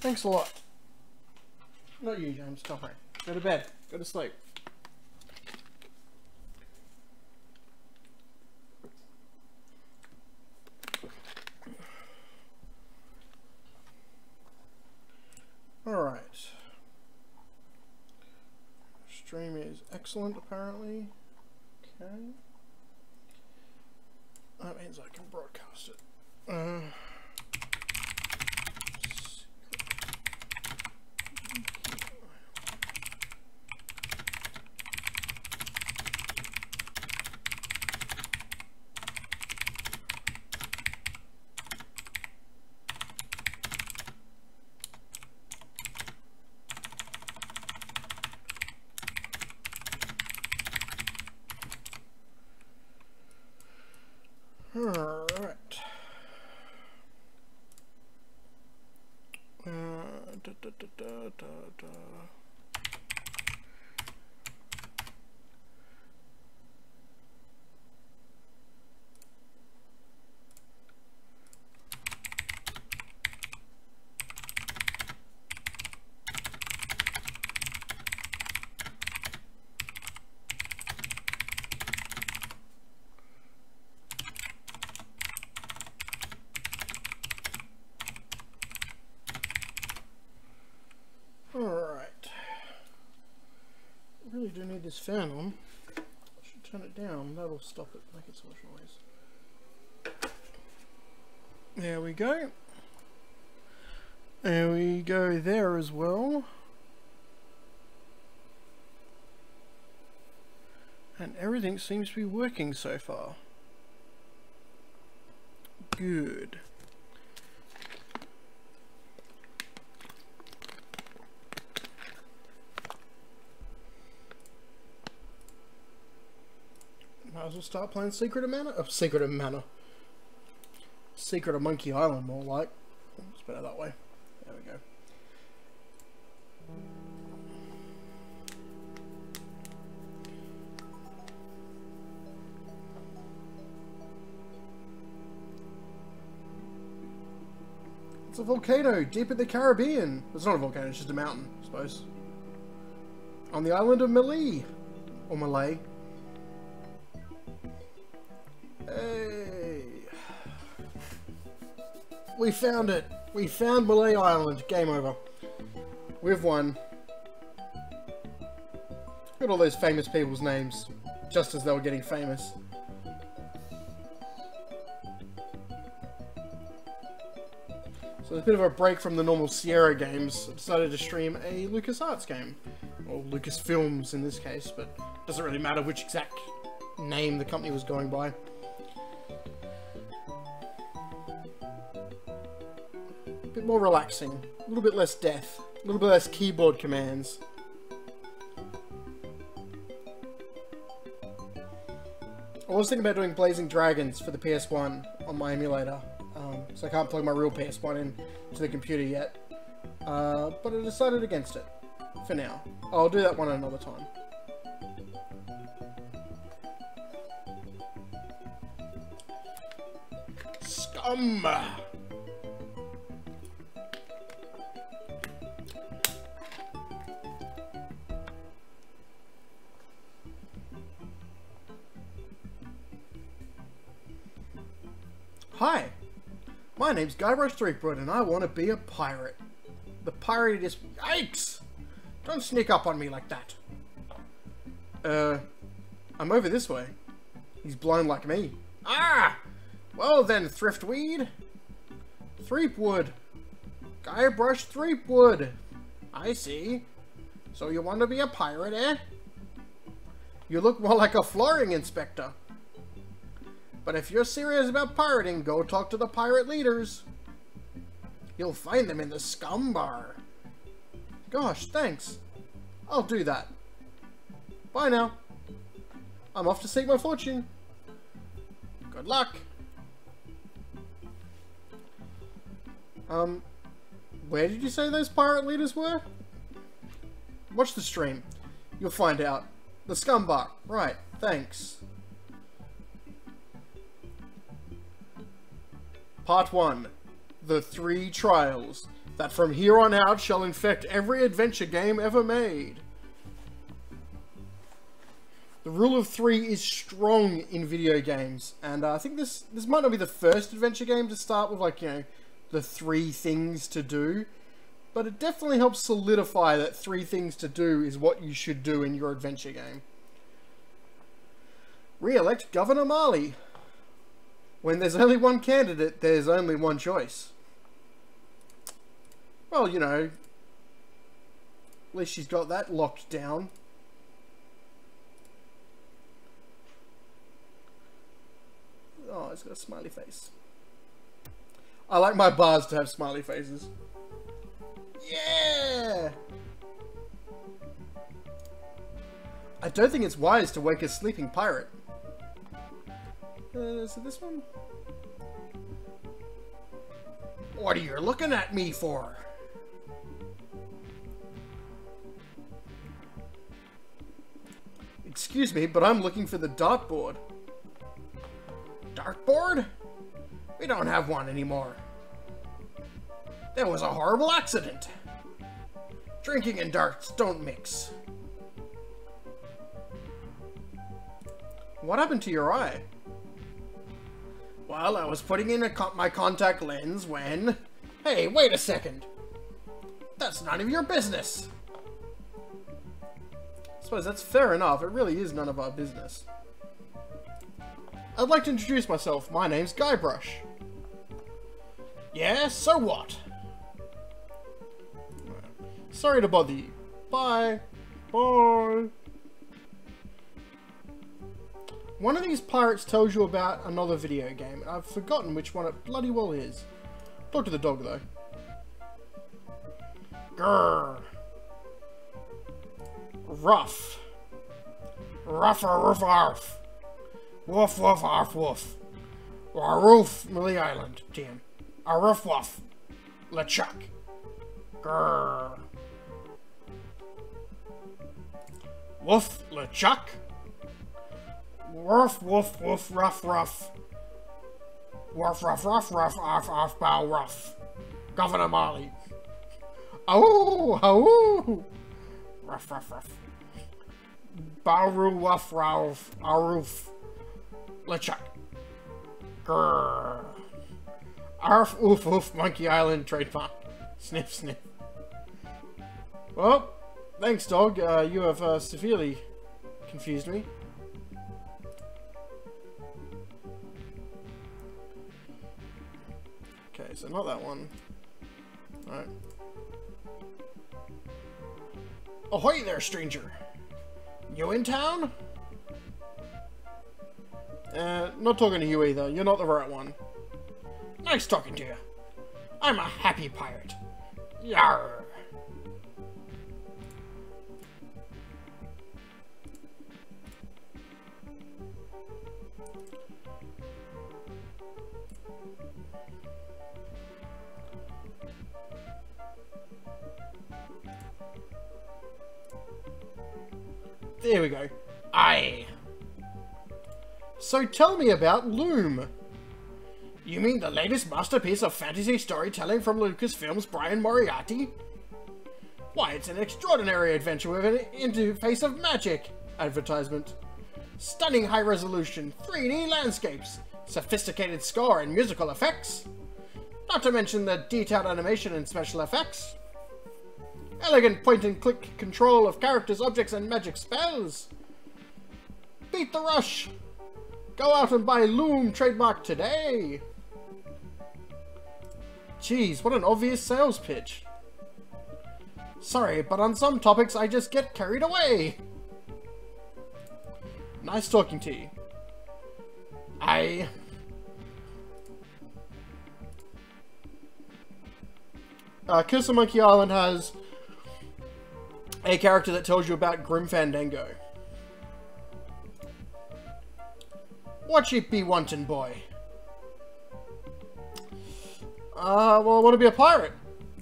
Thanks a lot. Not you, James. Don't worry. Go to bed. Go to sleep. Alright. Stream is excellent, apparently. Okay. That means I can broadcast it. Alright. Alright. I really do need this fan on. I should turn it down. That'll stop it making so much noise. There we go. There we go there as well. And everything seems to be working so far. Good. Might as well start playing Secret of Mana. Secret of Mana. Secret of Monkey Island, more like. It's better that way. There we go. It's a volcano deep in the Caribbean. It's not a volcano, it's just a mountain, I suppose. On the island of Malay. Or Malay. Hey. We found it. We found Malay Island. Game over. We've won. Look at all those famous people's names. Just as they were getting famous. So a bit of a break from the normal Sierra games. I decided to stream a LucasArts game. Or Lucasfilms in this case, but it doesn't really matter which exact name the company was going by. A bit more relaxing. A little bit less death. A little bit less keyboard commands. I was thinking about doing Blazing Dragons for the PS1 on my emulator. So I can't plug my real PS1 in to the computer yet. But I decided against it. For now. I'll do that one another time. Scum! Hi! My name's Guybrush Threepwood and I want to be a pirate. The pirate is... Yikes! Don't sneak up on me like that. I'm over this way. He's blind like me. Ah! Well then, Thriftweed. Threepwood. Guybrush Threepwood. I see. So you want to be a pirate, eh? You look more like a flooring inspector. But if you're serious about pirating, go talk to the pirate leaders. You'll find them in the Scum Bar. Gosh, thanks. I'll do that. Bye now. I'm off to seek my fortune. Good luck. Where did you say those pirate leaders were? Watch the stream. You'll find out. The Scum Bar. Right, thanks. Part 1. The 3 trials that from here on out shall infect every adventure game ever made. The rule of 3 is strong in video games, and I think this might not be the first adventure game to start with, like, you know, the 3 things to do, but it definitely helps solidify that 3 things to do is what you should do in your adventure game. Re-elect Governor Marley. When there's only one candidate, there's only one choice. Well, you know, at least she's got that locked down. Oh, it's got a smiley face. I like my bars to have smiley faces. Yeah! I don't think it's wise to wake a sleeping pirate. Is it this one? What are you looking at me for? Excuse me, but I'm looking for the dartboard. Dartboard? We don't have one anymore. There was a horrible accident. Drinking and darts don't mix. What happened to your eye? Well, I was putting in my contact lens when... Hey, wait a second. That's none of your business. I suppose that's fair enough. It really is none of our business. I'd like to introduce myself. My name's Guybrush. Yeah, so what? Sorry to bother you. Bye. Bye. One of these pirates tells you about another video game, and I've forgotten which one it bloody well is. Talk to the dog, though. Grrr. Rough. Ruffer, roof, arf. Woof, woof, arf, woof. A roof, Millie Island, team. A roof, woof. LeChuck. Grrr. Woof, LeChuck. Woof, woof, woof, rough, rough. Woof, rough, rough, rough, arf, arf, bow, rough. Governor Marley. Oh, oh. Ruff, ruff, ruff. Bowroo, wuff, ralph, aroof. LeChuck. Grrr. Arf, oof, oof, Monkey Island trademark. Sniff, sniff. Well, thanks, dog. You have severely confused me. Okay, so not that one. Alright. Ahoy there, stranger! You in town? Not talking to you either. You're not the right one. Nice talking to you. I'm a happy pirate. Yarr! There we go. Aye. So tell me about Loom. You mean the latest masterpiece of fantasy storytelling from Lucasfilm's Brian Moriarty? Why, it's an extraordinary adventure with an interface of magic advertisement. Stunning high-resolution 3D landscapes, sophisticated score and musical effects. Not to mention the detailed animation and special effects. Elegant point-and-click control of characters, objects, and magic spells. Beat the rush. Go out and buy Loom trademark today. Jeez, what an obvious sales pitch. Sorry, but on some topics I just get carried away. Nice talking to you. Curse of Monkey Island has a character that tells you about Grim Fandango. What you be wantin', boy? Well, I want to be a pirate.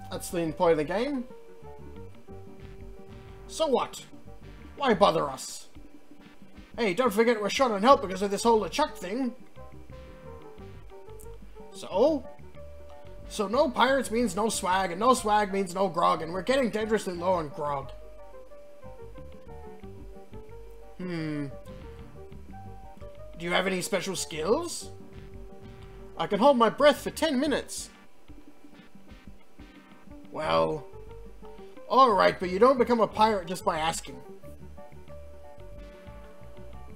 That's the point of the game. So what? Why bother us? Hey, don't forget we're short on help because of this whole LeChuck thing. So? So no pirates means no swag, and no swag means no grog, and we're getting dangerously low on grog. Do you have any special skills? I can hold my breath for 10 minutes. Well, alright, but you don't become a pirate just by asking.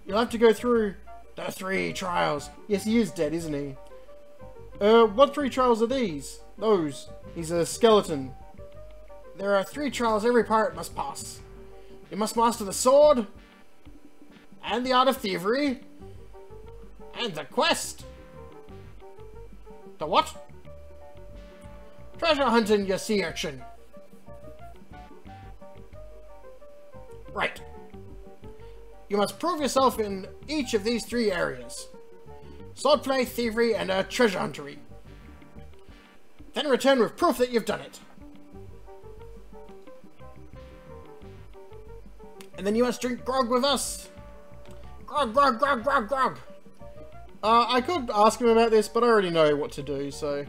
You'll have to go through the 3 trials. Yes, he is dead, isn't he? What 3 trials are these? Those. He's a skeleton. There are 3 trials every pirate must pass. You must master the sword, and the art of thievery, and the quest. The what? Treasure hunting your sea urchin. Right. You must prove yourself in each of these 3 areas. Swordplay, thievery, and treasure huntery. Then return with proof that you've done it. And then you must drink grog with us. Grog, grog, grog, grog, grog. I could ask him about this, but I already know what to do, so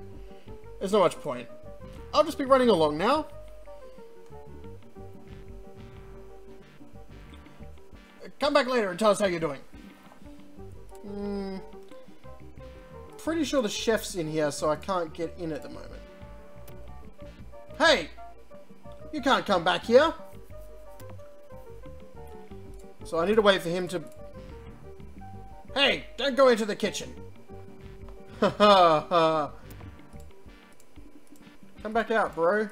there's not much point. I'll just be running along now. Come back later and tell us how you're doing. Pretty sure the chef's in here, so I can't get in at the moment. Hey! You can't come back here! So I need to wait for him to... Hey! Don't go into the kitchen! Ha ha ha! Come back out, bro.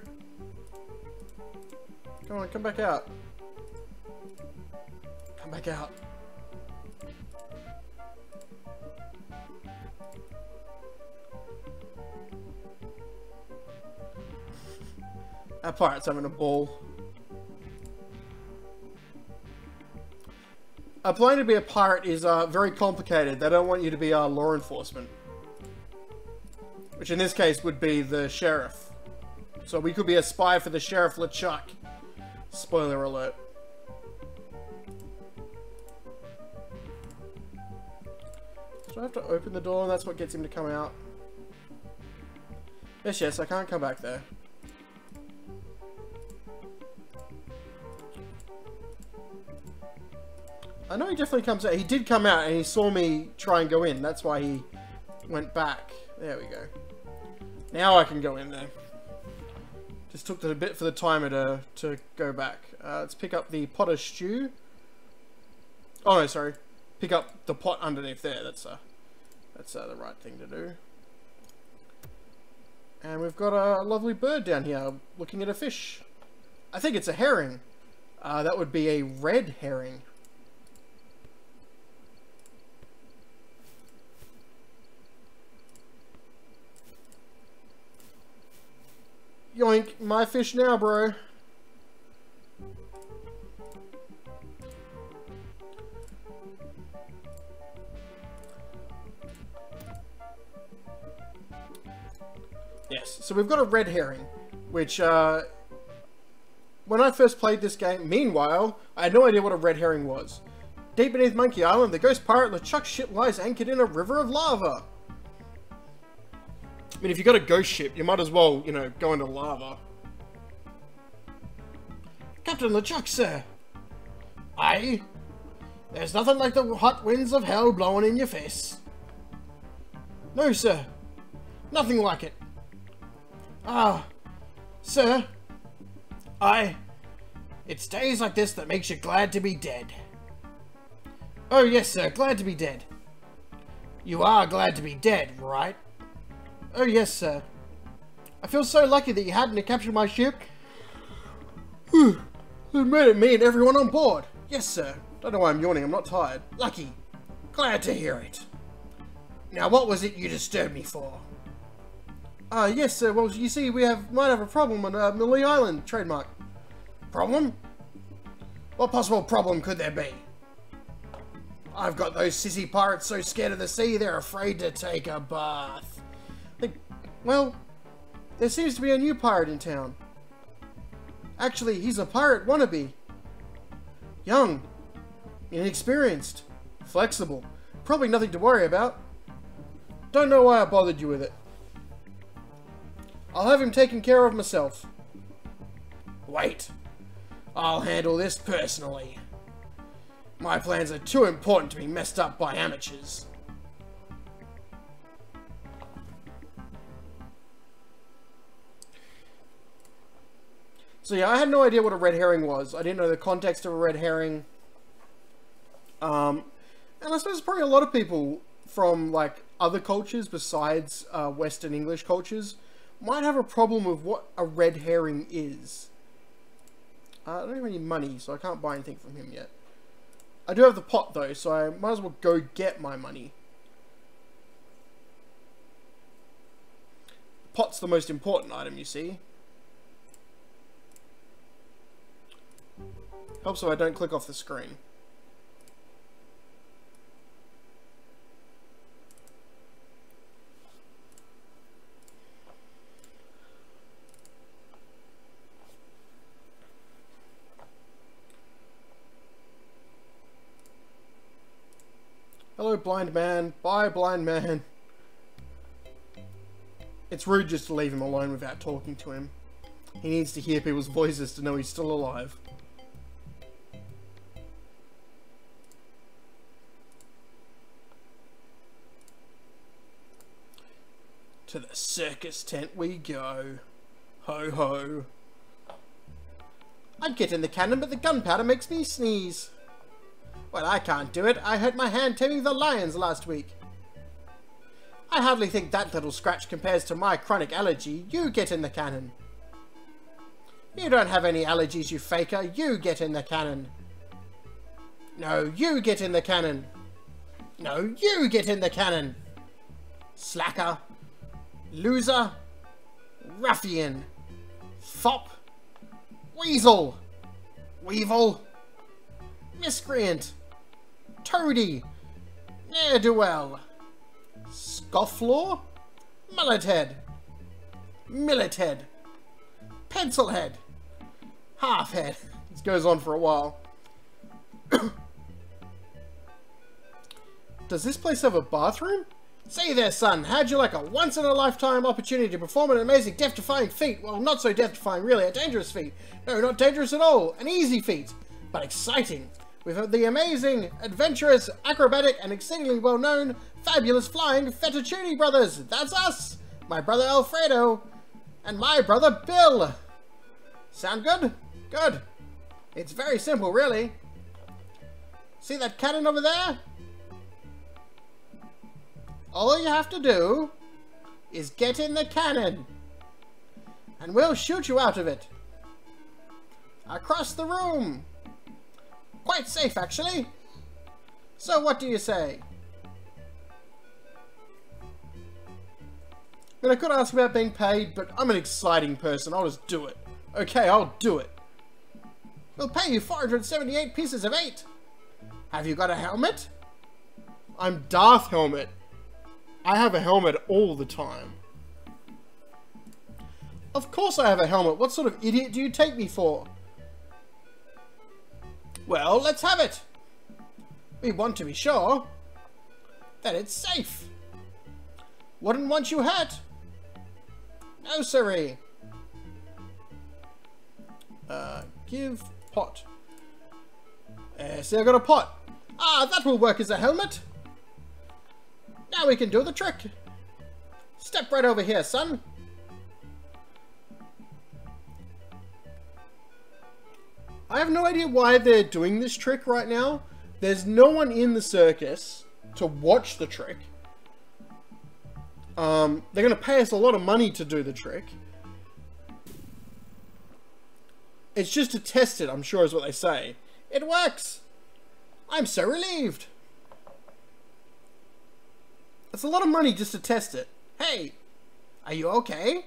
Come on, come back out. Come back out. That pirate's having a ball. Applying to be a pirate is very complicated. They don't want you to be law enforcement. Which in this case would be the sheriff. So we could be a spy for the Sheriff LeChuck. Spoiler alert. Do I have to open the door and that's what gets him to come out? Yes, yes, I can't come back there. I know he definitely comes out. He did come out and he saw me try and go in. That's why he went back. There we go. Now I can go in there. Just took a bit for the timer to go back. Let's pick up the pot of stew. Oh no, sorry. Pick up the pot underneath there. That's the right thing to do. And we've got a lovely bird down here looking at a fish. I think it's a herring. That would be a red herring. Yoink, my fish now, bro. Yes, so we've got a red herring, which, when I first played this game, meanwhile, I had no idea what a red herring was. Deep beneath Monkey Island, the ghost pirate LeChuck's ship lies anchored in a river of lava. I mean, if you got a ghost ship, you might as well, you know, go into lava. Captain LeChuck, sir. Aye? There's nothing like the hot winds of hell blowing in your face. No, sir. Nothing like it. Ah, sir. Aye. It's days like this that makes you glad to be dead. Oh, yes, sir. Glad to be dead. You are glad to be dead, right? Oh, yes, sir. I feel so lucky that you hadn't to capture my ship. It murdered me and everyone on board. Yes, sir. Don't know why I'm yawning. I'm not tired. Lucky. Glad to hear it. Now, what was it you disturbed me for? Yes, sir. Well, you see, we might have a problem on Malee Island. Trademark. Problem? What possible problem could there be? I've got those sissy pirates so scared of the sea, they're afraid to take a bath. Well, there seems to be a new pirate in town. Actually, he's a pirate wannabe. Young, inexperienced, flexible, probably nothing to worry about. Don't know why I bothered you with it. I'll have him taken care of myself. Wait. I'll handle this personally. My plans are too important to be messed up by amateurs. So yeah, I had no idea what a red herring was. I didn't know the context of a red herring. And I suppose probably a lot of people from like other cultures besides Western English cultures might have a problem with what a red herring is. I don't have any money, so I can't buy anything from him yet. I do have the pot though, so I might as well go get my money. The pot's the most important item, you see. Helps so I don't click off the screen. Hello, blind man. Bye, blind man. It's rude just to leave him alone without talking to him. He needs to hear people's voices to know he's still alive. To the circus tent we go. Ho ho. I'd get in the cannon, but the gunpowder makes me sneeze. Well, I can't do it. I hurt my hand taming the lions last week. I hardly think that little scratch compares to my chronic allergy. You get in the cannon. You don't have any allergies, you faker. You get in the cannon. No, you get in the cannon. No, you get in the cannon. Slacker. Loser. Ruffian. Fop. Weasel. Weevil. Miscreant. Toady. Ne'er-do-well. Scofflaw. Mullethead. Millethead. Pencilhead. Halfhead. This goes on for a while. Does this place have a bathroom? Say there, son, how'd you like a once-in-a-lifetime opportunity to perform an amazing death-defying feat? Well, not so death-defying, really, a dangerous feat. No, not dangerous at all. An easy feat, but exciting. With the amazing, adventurous, acrobatic, and exceedingly well-known, fabulous flying Fettuccine Brothers. That's us! My brother Alfredo, and my brother Bill. Sound good? Good. It's very simple, really. See that cannon over there? All you have to do is get in the cannon, and we'll shoot you out of it. Across the room. Quite safe, actually. So what do you say? I mean, I could ask about being paid, but I'm an exciting person. I'll just do it. Okay, I'll do it. We'll pay you 478 pieces of 8. Have you got a helmet? I'm Darth Helmet. I have a helmet all the time. Of course I have a helmet. What sort of idiot do you take me for? Well, let's have it. We want to be sure that it's safe. Wouldn't want you hurt. No, sirree. Give pot. See, I got a pot. Ah, that will work as a helmet. Now we can do the trick. Step right over here, son. I have no idea why they're doing this trick right now. There's no one in the circus to watch the trick. They're going to pay us a lot of money to do the trick. It's just to test it, I'm sure is what they say. It works! I'm so relieved! It's a lot of money just to test it. Hey! Are you okay?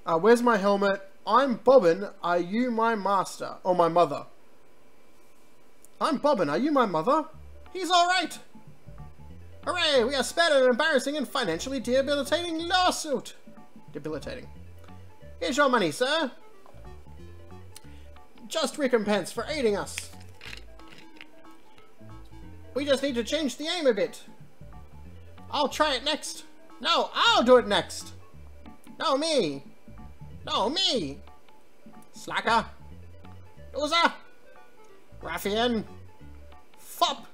Where's my helmet? I'm Bobbin. Are you my master? Or my mother? I'm Bobbin. Are you my mother? He's alright! Hooray! We are spared an embarrassing and financially debilitating lawsuit! Debilitating. Here's your money, sir. Just recompense for aiding us. We just need to change the aim a bit. I'll try it next. No, I'll do it next. No, me. No, me. Slacker. Loser. Ruffian. Fop.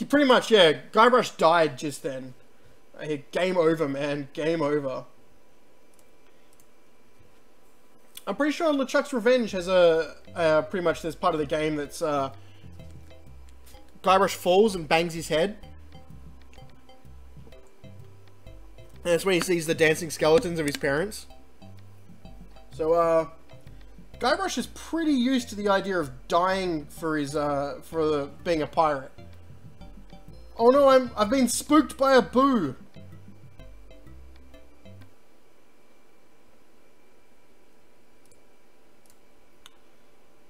Pretty much, yeah. Guybrush died just then. Game over, man. Game over. I'm pretty sure LeChuck's Revenge has pretty much this part of the game that's, Guybrush falls and bangs his head. And that's when he sees the dancing skeletons of his parents. So, Guybrush is pretty used to the idea of dying for his, being a pirate. Oh no, I've been spooked by a boo.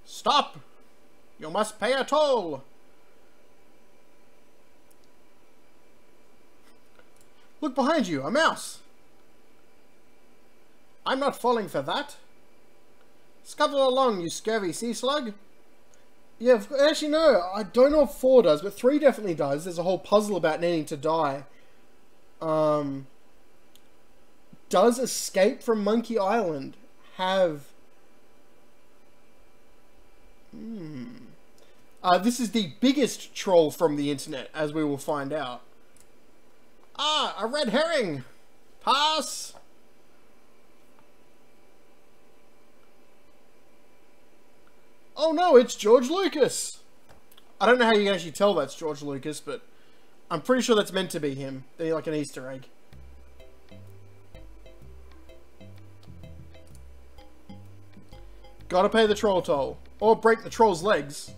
Stop! You must pay a toll! Look behind you, a mouse! I'm not falling for that. Scuttle along, you scurvy sea slug. Yeah, actually no, I don't know if 4 does, but 3 definitely does. There's a whole puzzle about needing to die. Does Escape from Monkey Island have... this is the biggest troll from the internet, as we will find out. Ah, a red herring! Pass! Oh no, it's George Lucas! I don't know how you can actually tell that's George Lucas, but I'm pretty sure that's meant to be him. They're like an Easter egg. Gotta pay the troll toll. Or break the troll's legs.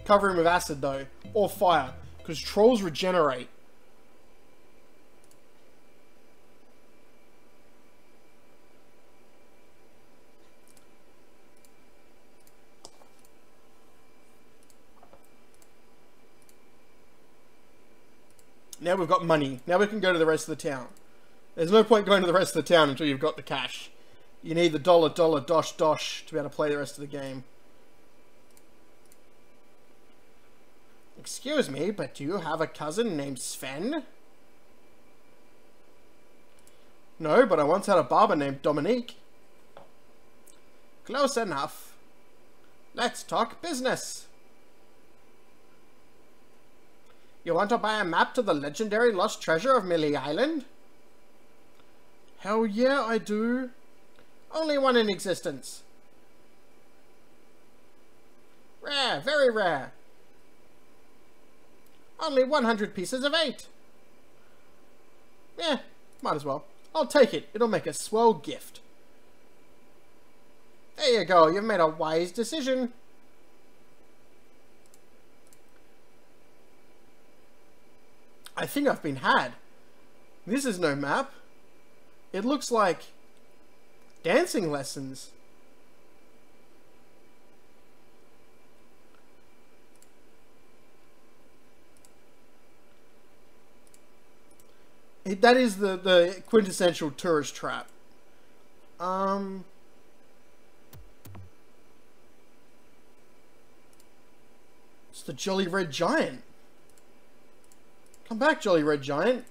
Cover him with acid though. Or fire. Because trolls regenerate. Now we've got money. Now we can go to the rest of the town. There's no point going to the rest of the town until you've got the cash. You need the dollar, dosh, dosh to be able to play the rest of the game. Excuse me, but do you have a cousin named Sven? No, but I once had a barber named Dominique. Close enough. Let's talk business. You want to buy a map to the legendary lost treasure of Mealy Island? Hell yeah, I do. Only one in existence. Rare, very rare. Only 100 pieces of 8. Yeah, might as well. I'll take it. It'll make a swell gift. There you go. You've made a wise decision. I think I've been had. This is no map. It looks like dancing lessons. That is the quintessential tourist trap. It's the Jolly Red Giant. Come back, Jolly Red Giant.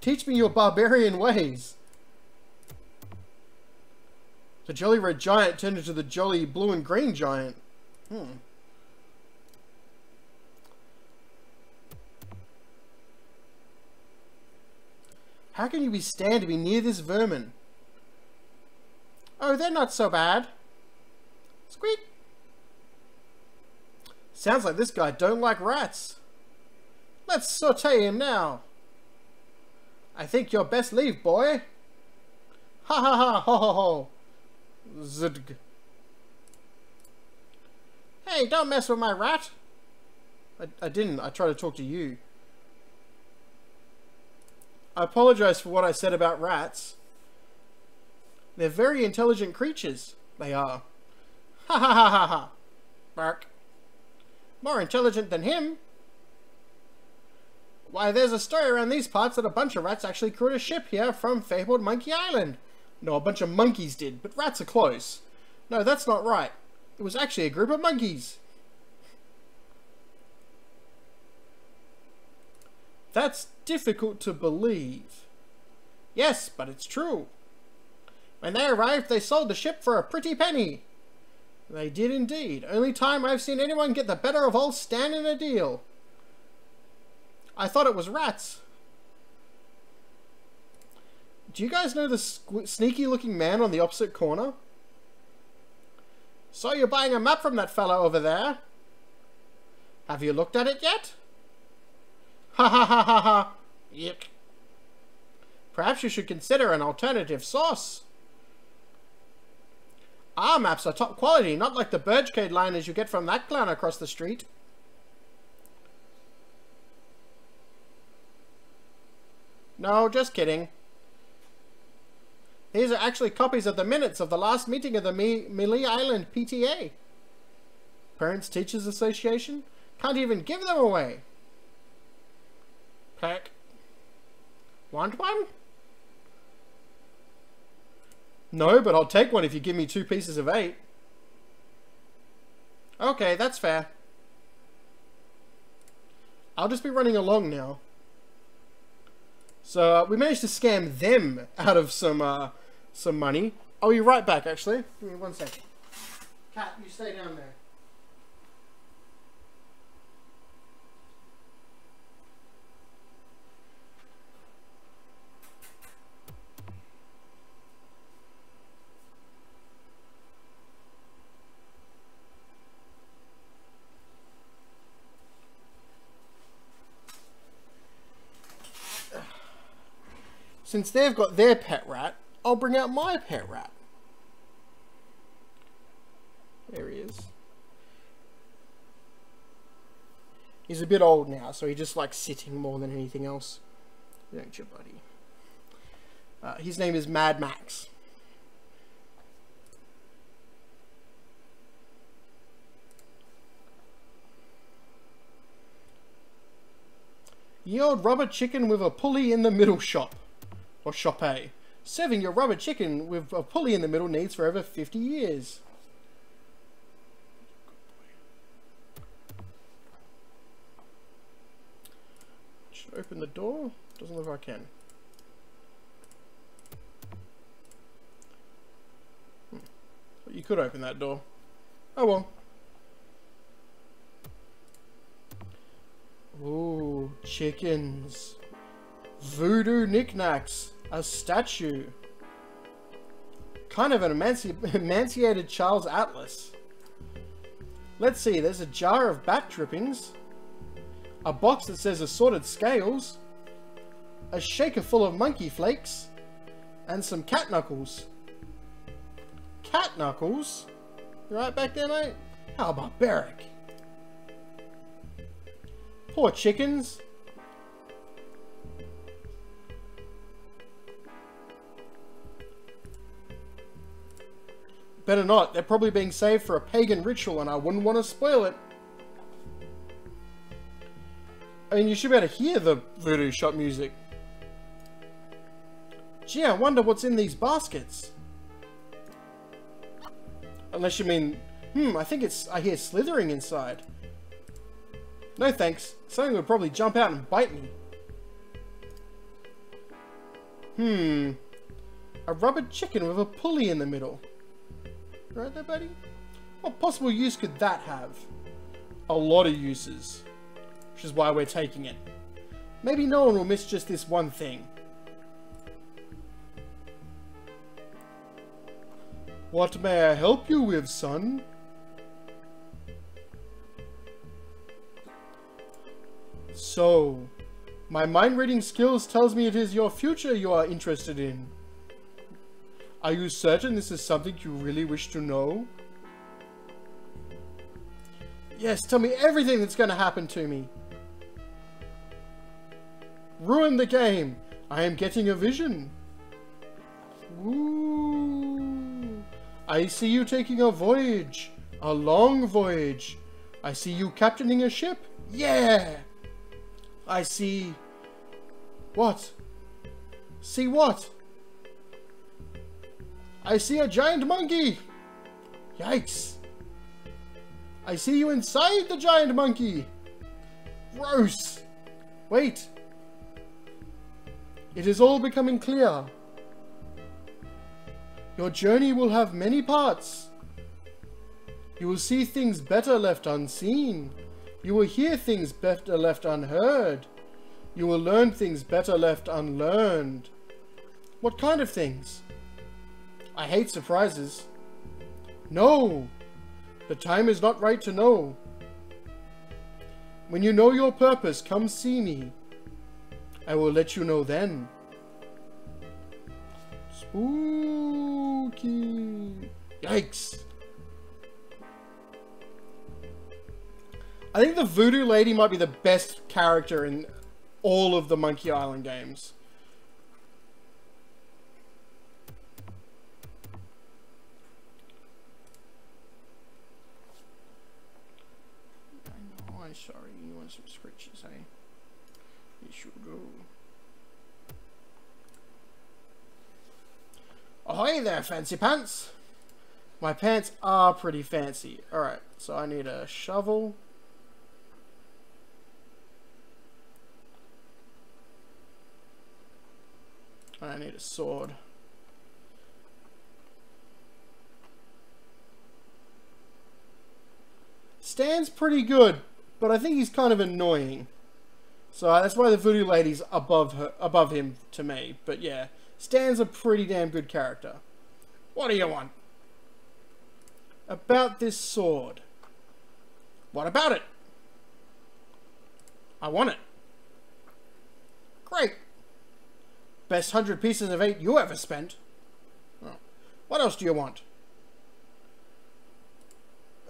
Teach me your barbarian ways. The Jolly Red Giant turned into the Jolly Blue and Green Giant. How can you stand to be near this vermin? Oh, they're not so bad. Squeak. Sounds like this guy don't like rats. Let's saute him now. I think you're best leave, boy. Ha ha ha, ho ho ho. Zudg. Hey, don't mess with my rat. I didn't. I tried to talk to you. I apologize for what I said about rats. They're very intelligent creatures. They are. Ha ha ha ha ha. Bark. More intelligent than him. Why, there's a story around these parts that a bunch of rats actually crewed a ship here from fabled Monkey Island. No, a bunch of monkeys did, but rats are close. No, that's not right. It was actually a group of monkeys. That's difficult to believe. Yes, but it's true. When they arrived, they sold the ship for a pretty penny. They did indeed. Only time I've seen anyone get the better of old Stan in a deal. I thought it was rats. Do you guys know the sneaky looking man on the opposite corner? So you're buying a map from that fella over there? Have you looked at it yet? Ha ha ha ha ha. Yuck. Perhaps you should consider an alternative source. Our maps are top quality, not like the Birchcade liners you get from that clown across the street. No, just kidding. These are actually copies of the minutes of the last meeting of the Melee Island PTA. Parents Teachers Association? Can't even give them away. Peck. Want one? No, but I'll take one if you give me 2 pieces of 8. Okay, that's fair. I'll just be running along now. So, we managed to scam them out of some money. I'll be right back, actually. Give me 1 second. Cat, you stay down there. Since they've got their pet rat, I'll bring out my pet rat. There he is. He's a bit old now, so he just likes sitting more than anything else. Don't you, buddy? His name is Mad Max. Ye old rubber chicken with a pulley in the middle shop. Or shop A. Serving your rubber chicken with a pulley in the middle needs for over 50 years. Should I open the door? Doesn't look like I can. But you could open that door. Oh well. Ooh, chickens. Voodoo knickknacks. A statue. Kind of an emaciated Charles Atlas. Let's see, there's a jar of bat drippings. A box that says assorted scales. A shaker full of monkey flakes. And some cat knuckles. Cat knuckles? You right back there, mate? How barbaric. Poor chickens. Better not. They're probably being saved for a pagan ritual and I wouldn't want to spoil it. I mean, you should be able to hear the voodoo shop music. Gee, I wonder what's in these baskets. Unless you mean, I think I hear slithering inside. No thanks. Something would probably jump out and bite me. A rubber chicken with a pulley in the middle. Right there, buddy? What possible use could that have? A lot of uses. Which is why we're taking it. Maybe no one will miss just this one thing. What may I help you with, son? So, my mind reading skills tells me it is your future you are interested in. Are you certain this is something you really wish to know? Yes, tell me everything that's going to happen to me. Ruin the game. I am getting a vision. Ooh. I see you taking a voyage. A long voyage. I see you captaining a ship. Yeah. I see... What? See what? I see a giant monkey! Yikes! I see you inside the giant monkey! Gross! Wait, It is all becoming clear. Your journey will have many parts. You will see things better left unseen. You will hear things better left unheard. You will learn things better left unlearned. What kind of things? I hate surprises. No! The time is not right to know. When you know your purpose, come see me. I will let you know then. Spooky. Yikes. I think the Voodoo Lady might be the best character in all of the Monkey Island games. I know, I'm sorry. You want some scritches, eh? Yes, you do. Ahoy there, fancy pants! My pants are pretty fancy. Alright, so I need a shovel. I need a sword. Stan's pretty good, but I think he's kind of annoying. So that's why the Voodoo Lady's above him to me. But yeah, Stan's a pretty damn good character. What do you want? About this sword. What about it? I want it. Great. Best 100 pieces of 8 you ever spent. Oh. What else do you want?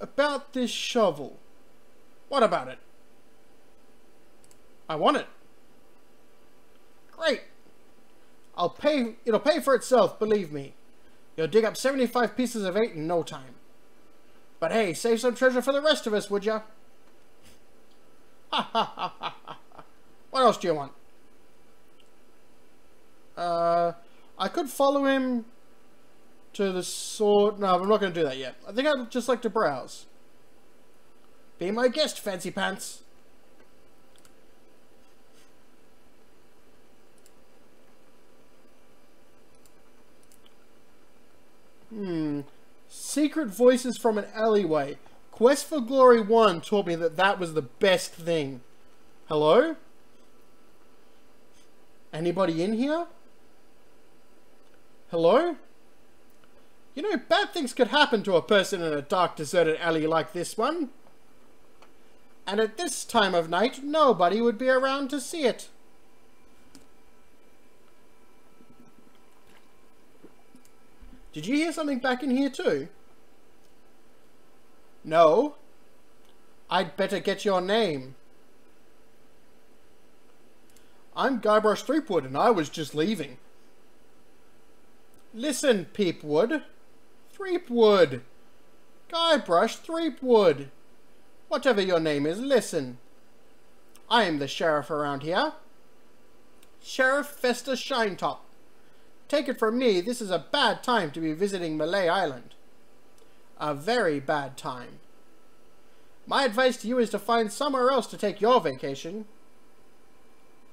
About this shovel. What about it? I want it. Great. I'll pay. It'll pay for itself, believe me. You'll dig up 75 pieces of 8 in no time. But hey, save some treasure for the rest of us, would ya? Ha ha ha ha ha. What else do you want? I could follow him to the sword. No, I'm not going to do that yet. I think I'd just like to browse. Be my guest, fancy pants. Secret voices from an alleyway. Quest for Glory 1 taught me that that was the best thing. Hello? Anybody in here? Hello? You know, bad things could happen to a person in a dark, deserted alley like this one. And at this time of night, nobody would be around to see it. Did you hear something back in here too? No. I'd better get your name. I'm Guybrush Threepwood, and I was just leaving. Listen, Peepwood. Threepwood. Guybrush Threepwood. Whatever your name is, listen. I am the sheriff around here. Sheriff Fester Shinetop. Take it from me, this is a bad time to be visiting Malay Island. A very bad time. My advice to you is to find somewhere else to take your vacation.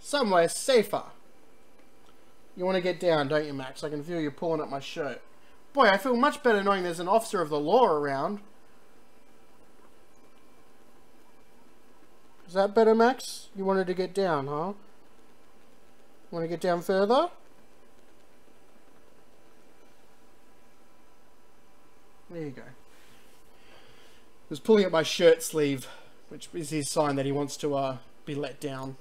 Somewhere safer. You want to get down, don't you, Max? I can feel you pulling up my shirt. Boy, I feel much better knowing there's an officer of the law around. Is that better, Max? You wanted to get down, huh? Want to get down further? There you go. He was pulling up my shirt sleeve, which is his sign that he wants to be let down.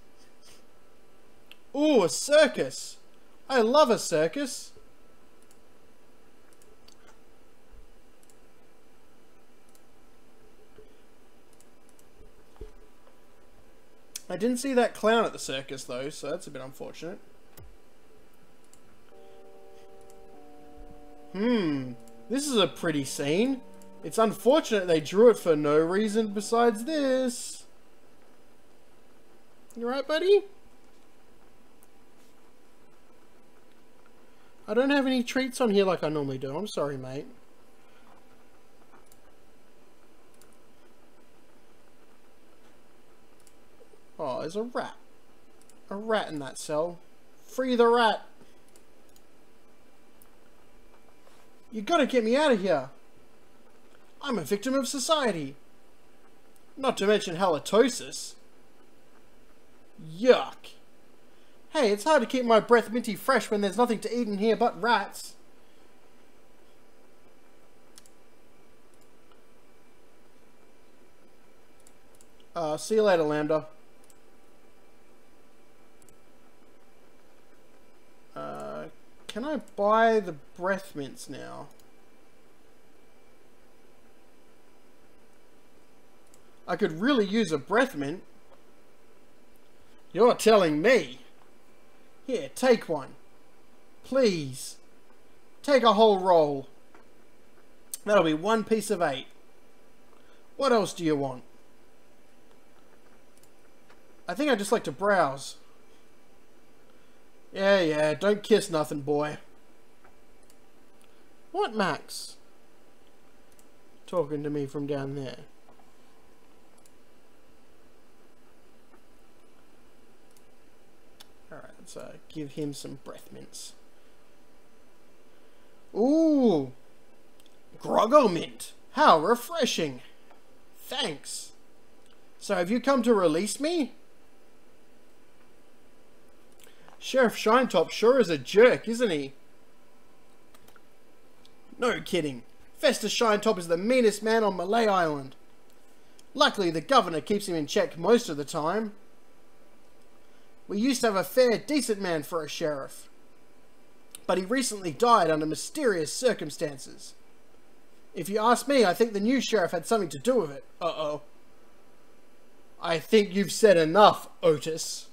Ooh, a circus! I love a circus! I didn't see that clown at the circus though, so that's a bit unfortunate. This is a pretty scene. It's unfortunate they drew it for no reason besides this. You right, buddy? I don't have any treats on here like I normally do. I'm sorry, mate. Oh, there's a rat. A rat in that cell. Free the rat. You gotta get me out of here. I'm a victim of society. Not to mention halitosis. Yuck. Hey, it's hard to keep my breath minty fresh when there's nothing to eat in here but rats. See you later, Lambda. Can I buy the breath mints now? I could really use a breath mint. You're telling me. Here, take one. Please. Take a whole roll. That'll be 1 piece of 8. What else do you want? I think I just like to browse. Yeah, don't kiss nothing, boy. What, Max? Talking to me from down there. Alright, let's give him some breath mints. Ooh! Groggo mint! How refreshing! Thanks! So have you come to release me? Sheriff Shinetop sure is a jerk, isn't he? No kidding. Festus Shinetop is the meanest man on Malay Island. Luckily, the governor keeps him in check most of the time. We used to have a fair, decent man for a sheriff. But he recently died under mysterious circumstances. If you ask me, I think the new sheriff had something to do with it. Uh-oh. I think you've said enough, Otis.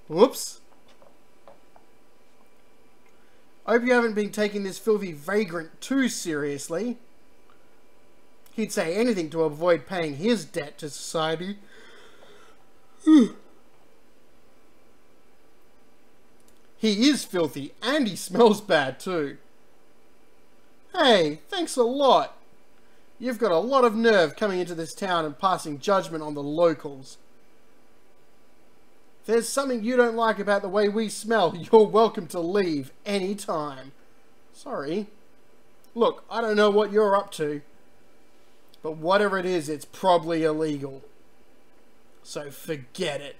Whoops. I hope you haven't been taking this filthy vagrant too seriously. He'd say anything to avoid paying his debt to society. He is filthy, and he smells bad too. Hey, thanks a lot. You've got a lot of nerve coming into this town and passing judgment on the locals. If there's something you don't like about the way we smell, you're welcome to leave any time. Sorry. Look, I don't know what you're up to, but whatever it is, it's probably illegal. So forget it.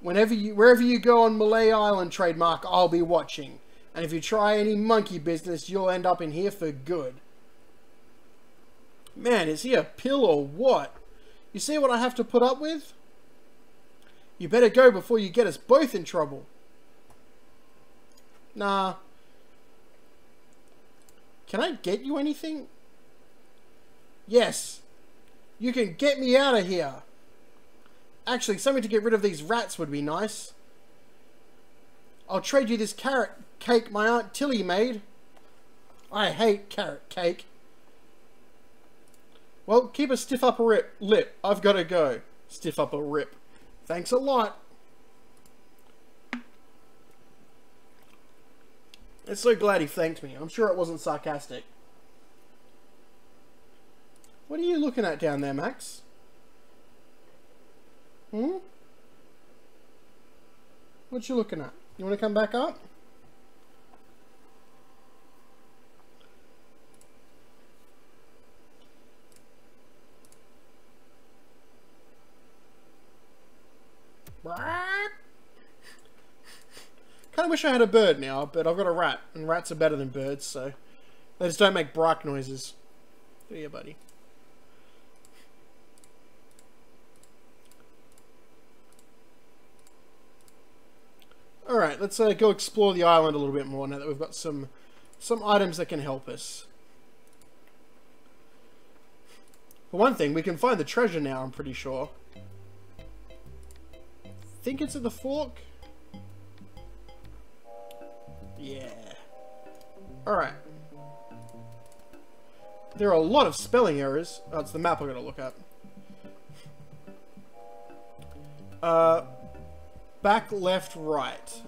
Wherever you go on Malay Island, trademark, I'll be watching. And if you try any monkey business, you'll end up in here for good. Man, is he a pill or what? You see what I have to put up with? You better go before you get us both in trouble. Nah. Can I get you anything? Yes. You can get me out of here. Actually, something to get rid of these rats would be nice. I'll trade you this carrot cake my Aunt Tilly made. I hate carrot cake. Well, keep a stiff upper lip. I've got to go. Stiff upper rip. Thanks a lot. I'm so glad he thanked me. I'm sure it wasn't sarcastic. What are you looking at down there, Max? Hmm? What you looking at? You want to come back up? Kind of wish I had a bird now, but I've got a rat, and rats are better than birds, so they just don't make bark noises. See ya, buddy. Alright, let's go explore the island a little bit more now that we've got some items that can help us. For one thing, we can find the treasure now, I'm pretty sure. Think it's at the fork? Yeah. Alright. There are a lot of spelling errors. Oh, it's the map I gotta look at. Back, left, right.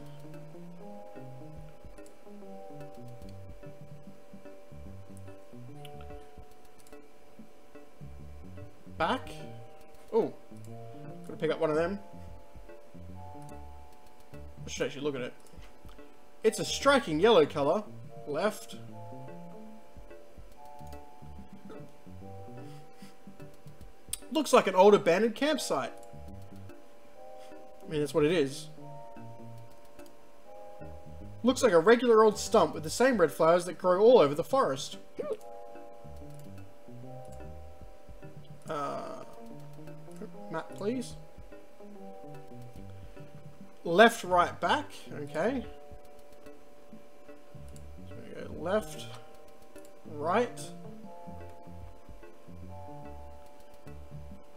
Back? Oh. Gotta pick up one of them. I should actually look at it. It's a striking yellow color. Left. Looks like an old abandoned campsite. I mean, that's what it is. Looks like a regular old stump with the same red flowers that grow all over the forest. Map, please. Left, right, back. Okay. So we go left, right.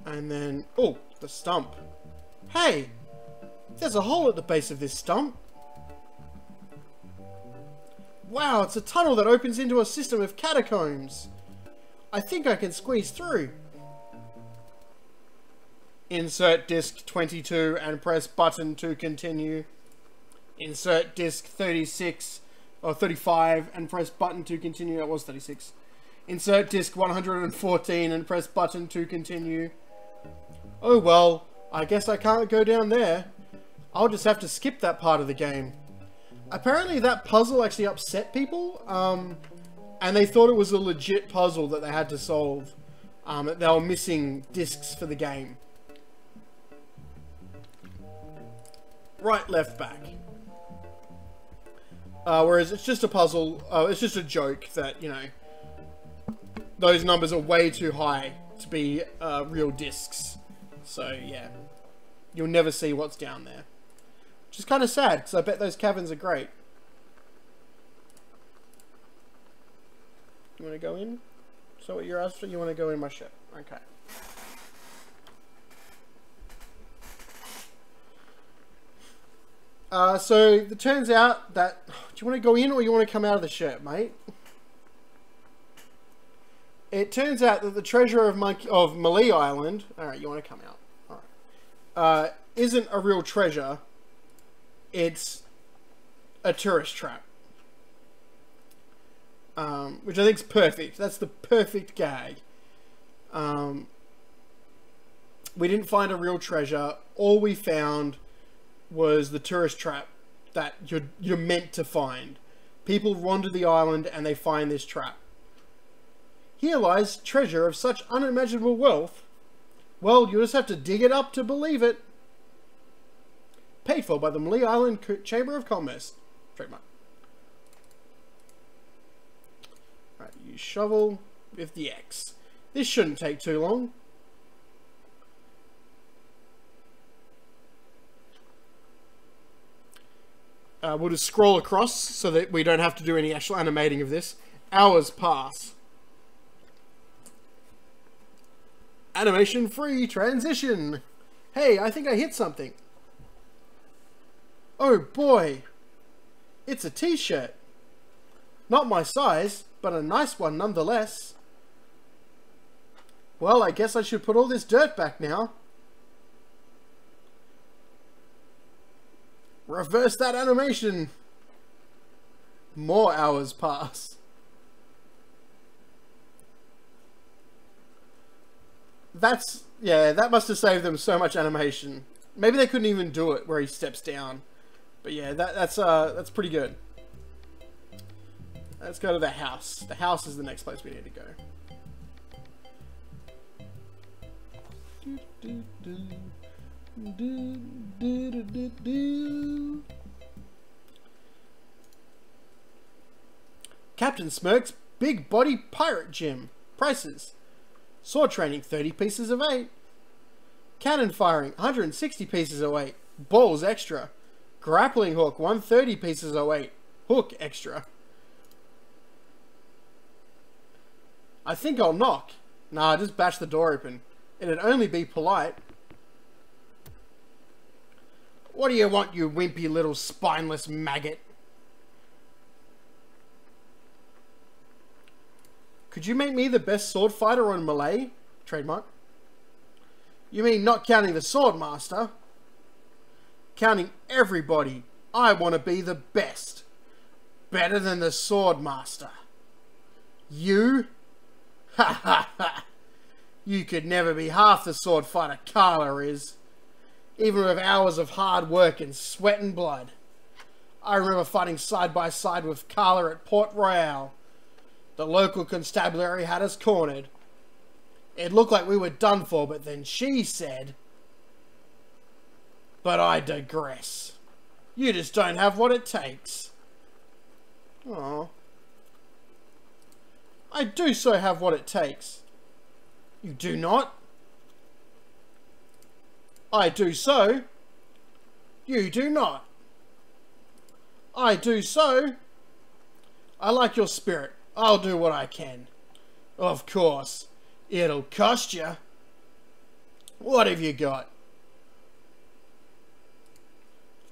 And then, oh, the stump. Hey! There's a hole at the base of this stump. Wow, it's a tunnel that opens into a system of catacombs. I think I can squeeze through. Insert disc 22 and press button to continue. Insert disc 36 or 35 and press button to continue. It was 36. Insert disc 114 and press button to continue. Oh well, I guess I can't go down there. I'll just have to skip that part of the game. Apparently that puzzle actually upset people, and they thought it was a legit puzzle that they had to solve. They were missing discs for the game. Right, left, back. Whereas it's just a puzzle, it's just a joke that, you know, those numbers are way too high to be real discs. So, yeah. You'll never see what's down there. Which is kind of sad, because I bet those caverns are great. You want to go in? So what you're asking? You want to go in my ship? Okay. So it turns out that... Do you want to go in or you want to come out of the ship, mate? It turns out that the treasure of Melee Island... Alright, you want to come out. Alright. Isn't a real treasure. It's a tourist trap. Which I think is perfect. That's the perfect gag. We didn't find a real treasure. All we found was the tourist trap that you're meant to find. People wander the island and they find this trap. Here lies treasure of such unimaginable wealth. Well, you just have to dig it up to believe it. Paid for by the Melee Island Chamber of Commerce. Trademark. Right, use shovel with the X. This shouldn't take too long. We'll just scroll across so that we don't have to do any actual animating of this. Hours pass. Animation free transition. Hey, I think I hit something. Oh boy. It's a t-shirt. Not my size, but a nice one nonetheless. Well, I guess I should put all this dirt back now. Reverse that animation. More hours pass. Yeah, that must have saved them so much animation. Maybe they couldn't even do it where he steps down. But yeah, that's pretty good. Let's go to the house. The house is the next place we need to go. Captain Smirk's Big Body Pirate Gym. Prices. Sword training 30 pieces of 8. Cannon firing 160 pieces of 8. Balls extra. Grappling hook 130 pieces of 8. Hook extra. I think I'll knock. Nah, just bash the door open. It'd only be polite. What do you want, you wimpy little spineless maggot? Could you make me the best sword fighter on Melee? Trademark. You mean not counting the sword master? Counting everybody. I want to be the best. Better than the sword master. You? Ha ha ha. You could never be half the sword fighter Carla is. Even with hours of hard work and sweat and blood. I remember fighting side by side with Carla at Port Royal. The local constabulary had us cornered. It looked like we were done for, but then she said... But I digress. You just don't have what it takes. Aww. I do so have what it takes. You do not? I do so. You do not. I do so. I like your spirit. I'll do what I can. Of course. It'll cost you. What have you got?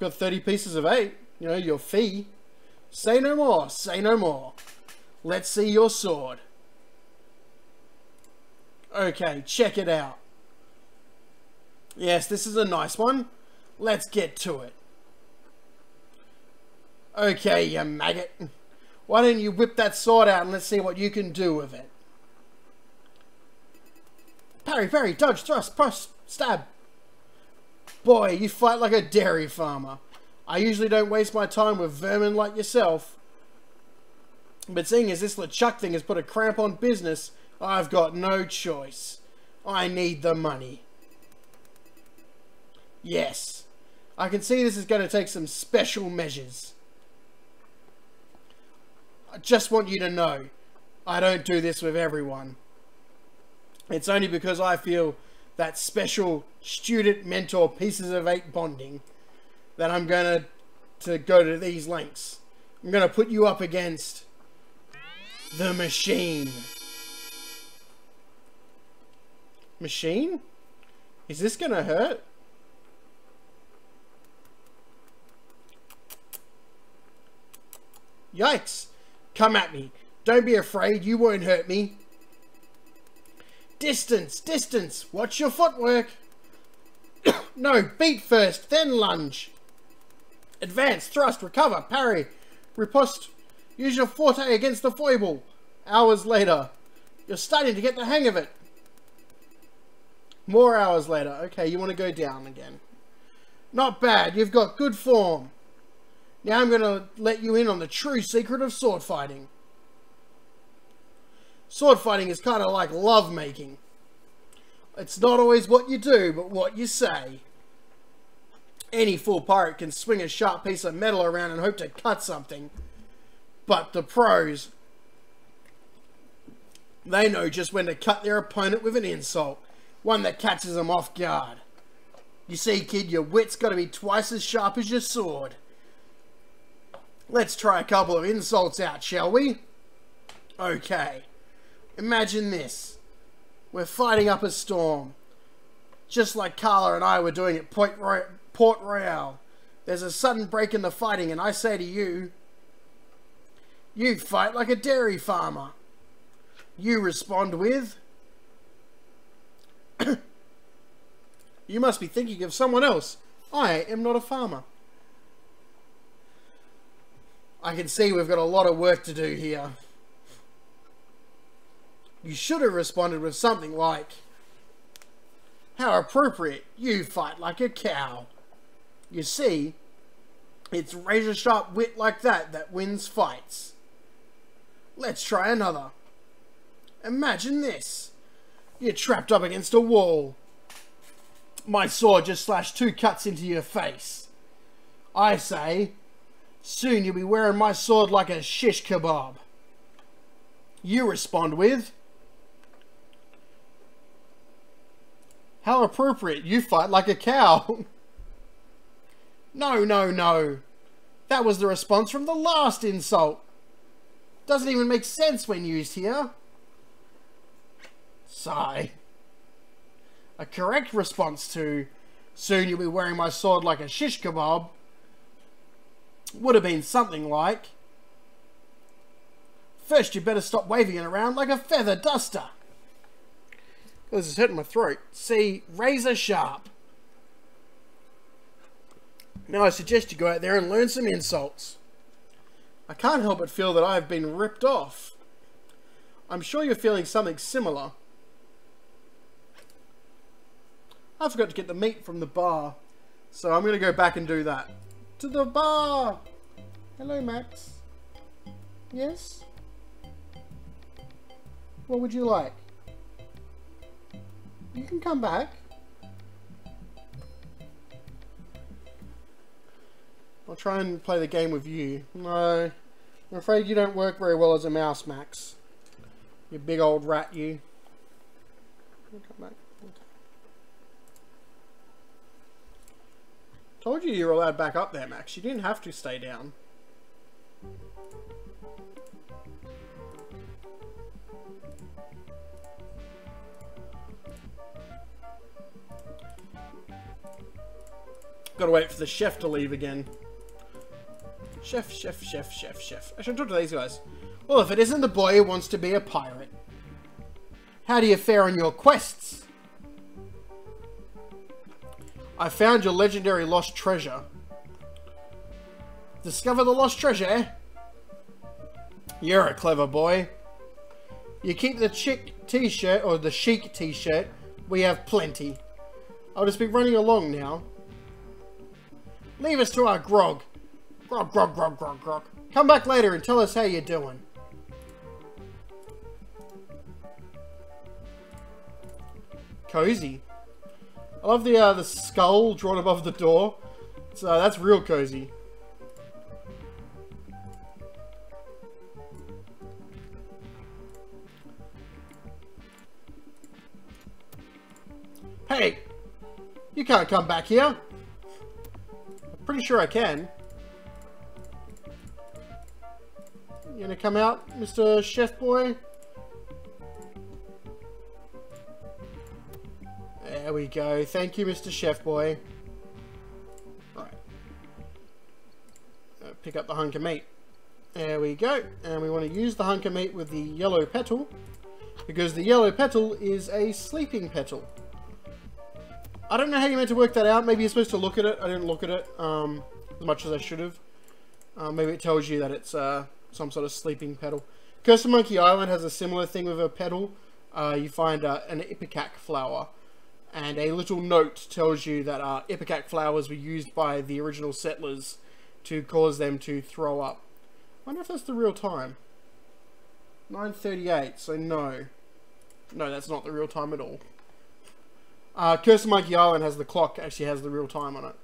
Got 30 pieces of 8. You know, your fee. Say no more. Say no more. Let's see your sword. Okay, check it out. Yes, this is a nice one. Let's get to it. Okay, you maggot. Why don't you whip that sword out and let's see what you can do with it. Parry, parry, dodge, thrust, push, stab. Boy, you fight like a dairy farmer. I usually don't waste my time with vermin like yourself. But seeing as this LeChuck thing has put a cramp on business, I've got no choice. I need the money. Yes, I can see this is going to take some special measures. I just want you to know, I don't do this with everyone. It's only because I feel that special student-mentor pieces of 8 bonding that I'm going to go to these lengths. I'm going to put you up against the Machine. Machine? Is this going to hurt? Yikes! Come at me. Don't be afraid, you won't hurt me. Distance, distance. Watch your footwork. No, beat first, then lunge. Advance, thrust, recover, parry, riposte. Use your forte against the foible. Hours later. You're starting to get the hang of it. More hours later. Okay, you want to go down again. Not bad. You've got good form. Now I'm going to let you in on the true secret of sword fighting. Sword fighting is kind of like love making. It's not always what you do, but what you say. Any fool pirate can swing a sharp piece of metal around and hope to cut something. But the pros, they know just when to cut their opponent with an insult. One that catches them off guard. You see, kid, your wit's got to be twice as sharp as your sword. Let's try a couple of insults out, shall we? Okay. Imagine this. We're fighting up a storm. Just like Carla and I were doing at Port Royal. There's a sudden break in the fighting and I say to you, you fight like a dairy farmer. You respond with, you must be thinking of someone else. I am not a farmer. I can see we've got a lot of work to do here. You should have responded with something like, how appropriate, you fight like a cow. You see, it's razor sharp wit like that that wins fights. Let's try another. Imagine this. You're trapped up against a wall. My sword just slashed 2 cuts into your face. I say, soon you'll be wearing my sword like a shish kebab. You respond with, how appropriate, you fight like a cow. No, no, no. That was the response from the last insult. Doesn't even make sense when used here. Sigh. A correct response to, soon you'll be wearing my sword like a shish kebab, would have been something like, first you better stop waving it around like a feather duster. This is hurting my throat. See, razor sharp. Now I suggest you go out there and learn some insults. I can't help but feel that I've been ripped off. I'm sure you're feeling something similar. I forgot to get the meat from the bar, so I'm going to go back and do that. To the bar! Hello, Max. Yes? What would you like? You can come back. I'll try and play the game with you. No. I'm afraid you don't work very well as a mouse, Max. You big old rat, you. Come back. Okay. Told you were allowed back up there, Max. You didn't have to stay down. Gotta wait for the chef to leave again. Chef. I should talk to these guys. Well, if it isn't the boy who wants to be a pirate. How do you fare on your quests? I found your legendary lost treasure. Discover the lost treasure, eh? You're a clever boy. You keep the chic t-shirt, or the chic t-shirt. We have plenty. I'll just be running along now. Leave us to our grog. Grog. Come back later and tell us how you're doing. Cozy. I love the skull drawn above the door. So that's real cozy. Hey! You can't come back here. I'm pretty sure I can. You gonna come out, Mr. Chef Boy? There we go. Thank you, Mr. Chef Boy. Right. Pick up the hunk of meat. There we go. And we want to use the hunk of meat with the yellow petal, because the yellow petal is a sleeping petal. I don't know how you're meant to work that out. Maybe you're supposed to look at it. I didn't look at it as much as I should have. Maybe it tells you that it's some sort of sleeping petal. Curse of Monkey Island has a similar thing with a petal. You find an ipecac flower, and a little note tells you that ipecac flowers were used by the original settlers to cause them to throw up. I wonder if that's the real time. 9:38, so no. No, that's not the real time at all. Curse of Monkey Island has the clock, actually has the real time on it.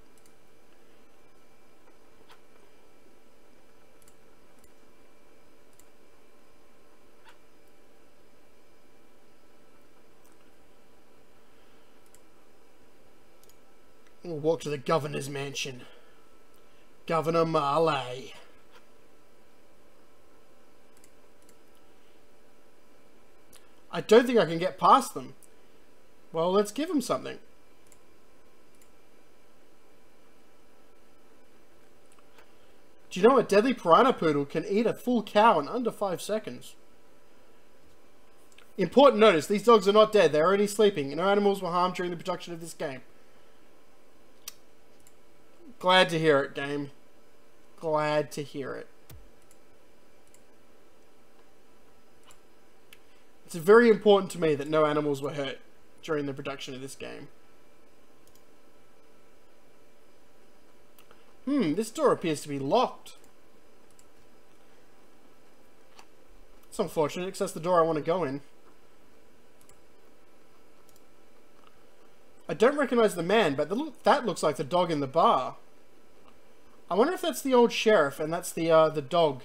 We'll walk to the governor's mansion. Governor Marley. I don't think I can get past them. Well, let's give him something. Do you know a deadly piranha poodle can eat a full cow in under 5 seconds? Important notice, these dogs are not dead. They're already sleeping. No animals were harmed during the production of this game. Glad to hear it, game. Glad to hear it. It's very important to me that no animals were hurt during the production of this game. This door appears to be locked. It's unfortunate, because that's the door I want to go in. I don't recognize the man, but that looks like the dog in the bar. I wonder if that's the old sheriff and that's the dog.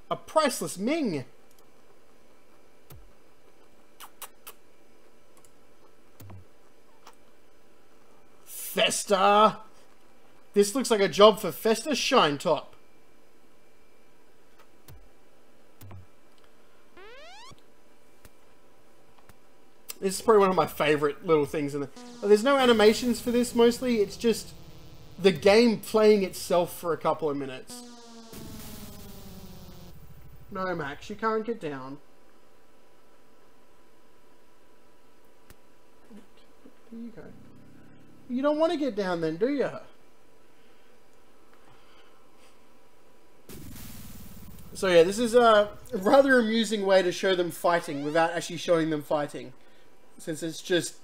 A priceless Ming! Festa! This looks like a job for Festa Shinetop. This is probably one of my favorite little things in there. There's no animations for this mostly, it's just the game playing itself for a couple of minutes. No, Max, you can't get down. There you go. You don't want to get down then, do you? So yeah, this is a rather amusing way to show them fighting without actually showing them fighting, since it's just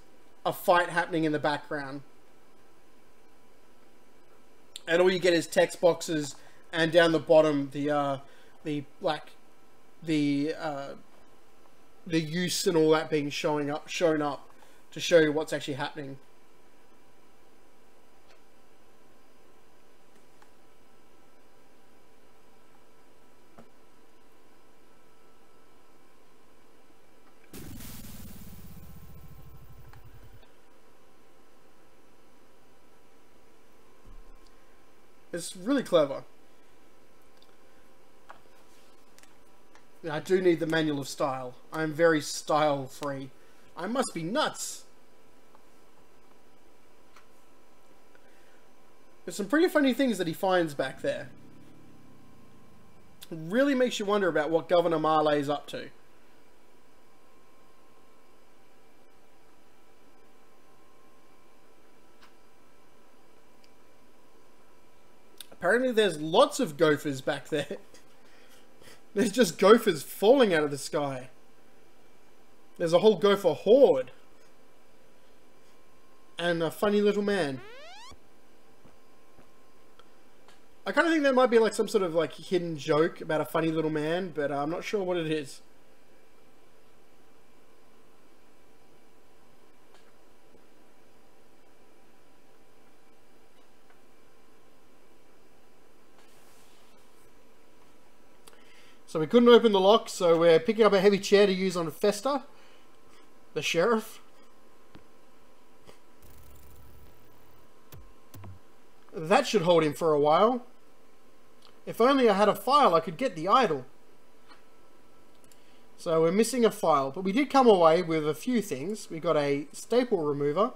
a fight happening in the background. and all you get is text boxes, and down the bottom the use and all that being shown up to show you what's actually happening. It's really clever. I do need the manual of style. I'm very style free. I must be nuts. There's some pretty funny things that he finds back there. It really makes you wonder about what Governor Marley is up to. Apparently there's lots of gophers back there. There's just gophers falling out of the sky. There's a whole gopher horde. And a funny little man. I kind of think that might be like some sort of like hidden joke about a funny little man, but I'm not sure what it is. So we couldn't open the lock, so we're picking up a heavy chair to use on Fester, the sheriff. That should hold him for a while. If only I had a file, I could get the idol. So we're missing a file, but we did come away with a few things. We got a staple remover,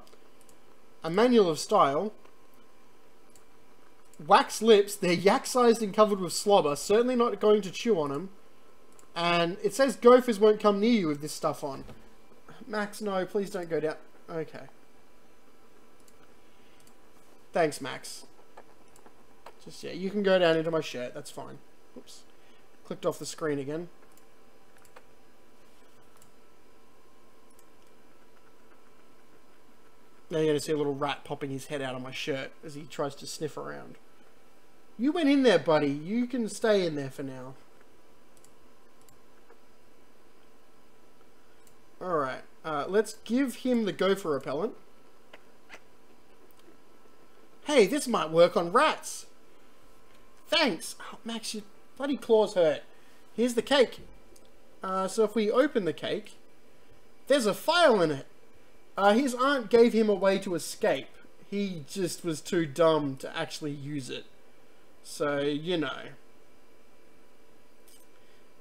a manual of style, wax lips. They're yak-sized and covered with slobber, certainly not going to chew on them. And it says gophers won't come near you with this stuff on. Max, no, please don't go down. Okay. Thanks, Max. Just, yeah, you can go down into my shirt, that's fine. Oops. Clicked off the screen again. Now you're going to see a little rat popping his head out of my shirt as he tries to sniff around. You went in there, buddy. You can stay in there for now. Alright. Let's give him the gopher repellent. Hey, this might work on rats. Thanks. Oh, Max, your bloody claws hurt. Here's the cake. So if we open the cake, there's a file in it. His aunt gave him a way to escape. He just was too dumb to actually use it. So, you know.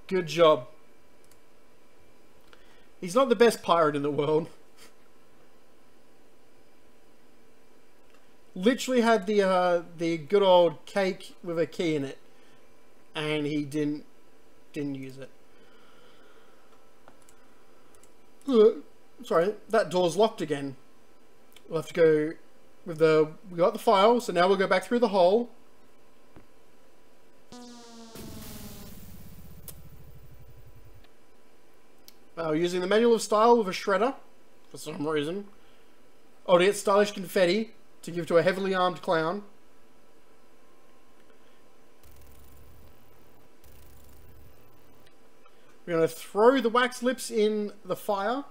Good job. He's not the best pirate in the world. Literally had the good old cake with a key in it. And he didn't use it. Sorry, that door's locked again. We'll have to go with the... We got the file, so now we'll go back through the hole. Using the manual of style with a shredder, for some reason. Oh, to get stylish confetti to give to a heavily armed clown. We're going to throw the wax lips in the fire.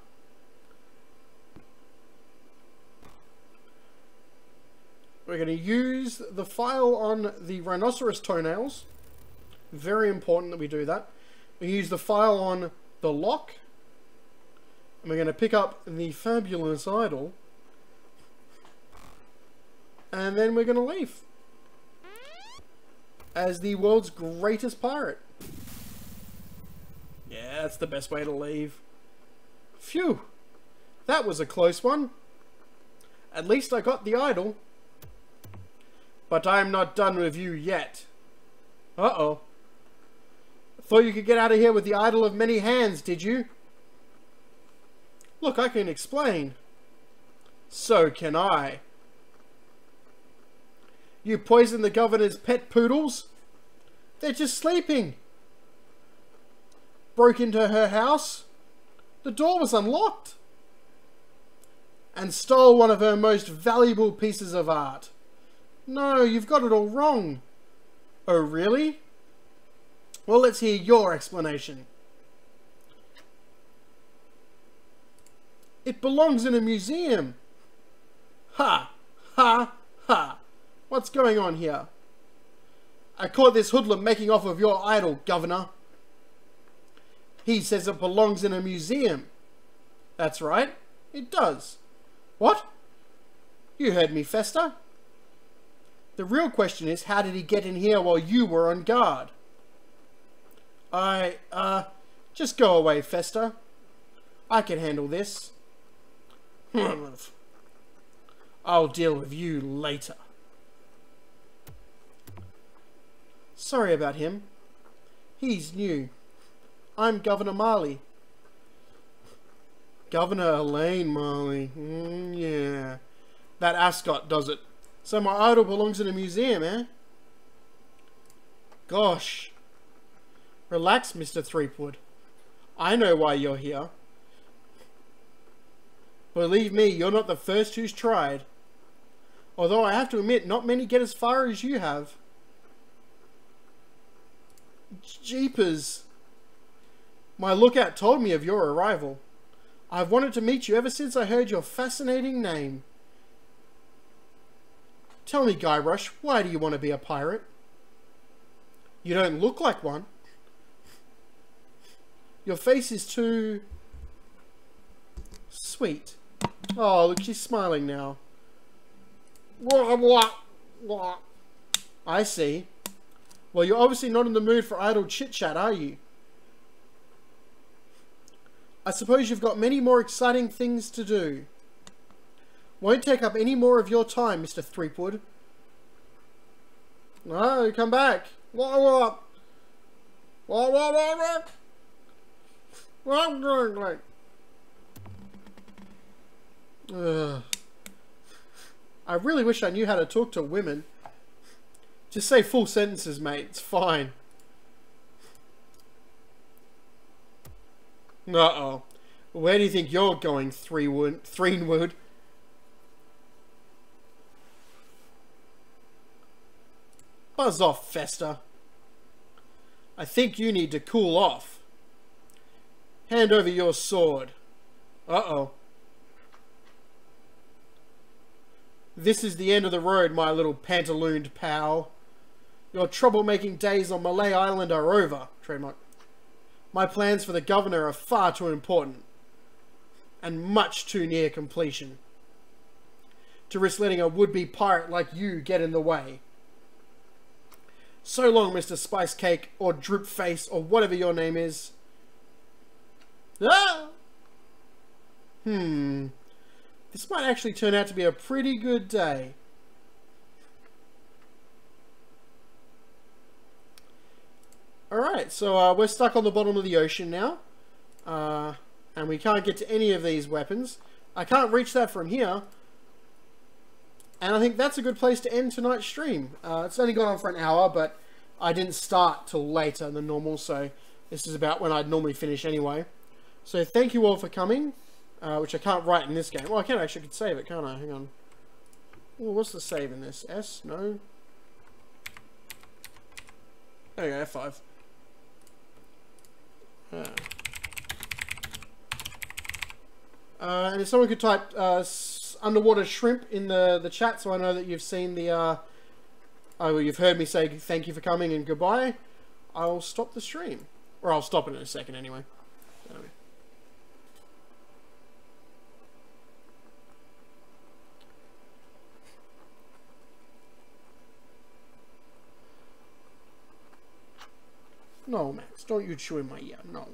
We're going to use the file on the rhinoceros toenails. Very important that we do that. We use the file on the lock. And we're going to pick up the fabulous idol. And then we're going to leave. As the world's greatest pirate. Yeah, that's the best way to leave. Phew. That was a close one. At least I got the idol. But I'm not done with you yet. Uh-oh. Thought you could get out of here with the idol of many hands, did you? Look, I can explain. So can I. You poisoned the governor's pet poodles? They're just sleeping. Broke into her house. The door was unlocked. And stole one of her most valuable pieces of art. No, you've got it all wrong. Oh, really? Well, let's hear your explanation. It belongs in a museum. Ha! Ha! Ha! What's going on here? I caught this hoodlum making off with your idol, Governor. He says it belongs in a museum. That's right, it does. What? You heard me, Fester. The real question is, how did he get in here while you were on guard? Just go away, Fester. I can handle this. I'll deal with you later. Sorry about him. He's new. I'm Governor Marley. Governor Elaine Marley. Yeah. That ascot does it. So my idol belongs in a museum, eh? Gosh. Relax, Mr. Threepwood. I know why you're here. Believe me, you're not the first who's tried. Although I have to admit, not many get as far as you have. Jeepers. My lookout told me of your arrival. I've wanted to meet you ever since I heard your fascinating name. Tell me, Guybrush, why do you want to be a pirate? You don't look like one. Your face is too... sweet. Oh, look, she's smiling now. I see. Well, you're obviously not in the mood for idle chit-chat, are you? I suppose you've got many more exciting things to do. Won't take up any more of your time, Mr. Threepwood. No, come back. What? I'm doing like... I really wish I knew how to talk to women. Just say full sentences, mate. It's fine. Uh-oh. Where do you think you're going, Threenwood? Buzz off, Fester. I think you need to cool off. Hand over your sword. Uh-oh. This is the end of the road, my little pantalooned pal. Your troublemaking days on Malay Island are over. Trademark. My plans for the governor are far too important. And much too near completion. To risk letting a would-be pirate like you get in the way. So long, Mr. Spice Cake, or Droop Face, or whatever your name is. Ah! This might actually turn out to be a pretty good day. Alright, so we're stuck on the bottom of the ocean now. And we can't get to any of these weapons. I can't reach that from here. And I think that's a good place to end tonight's stream. It's only gone on for an hour, but I didn't start till later than normal, so this is about when I'd normally finish anyway. So thank you all for coming, which I can't write in this game. Well, I can actually, I could save it, can't I? Hang on. Ooh, what's the save in this? S? No? There you go, F5. And if someone could type underwater shrimp in the chat, so I know that you've seen the you've heard me say thank you for coming and goodbye, I'll stop the stream, or I'll stop it in a second anyway. No, Max, don't you chew in my ear, no.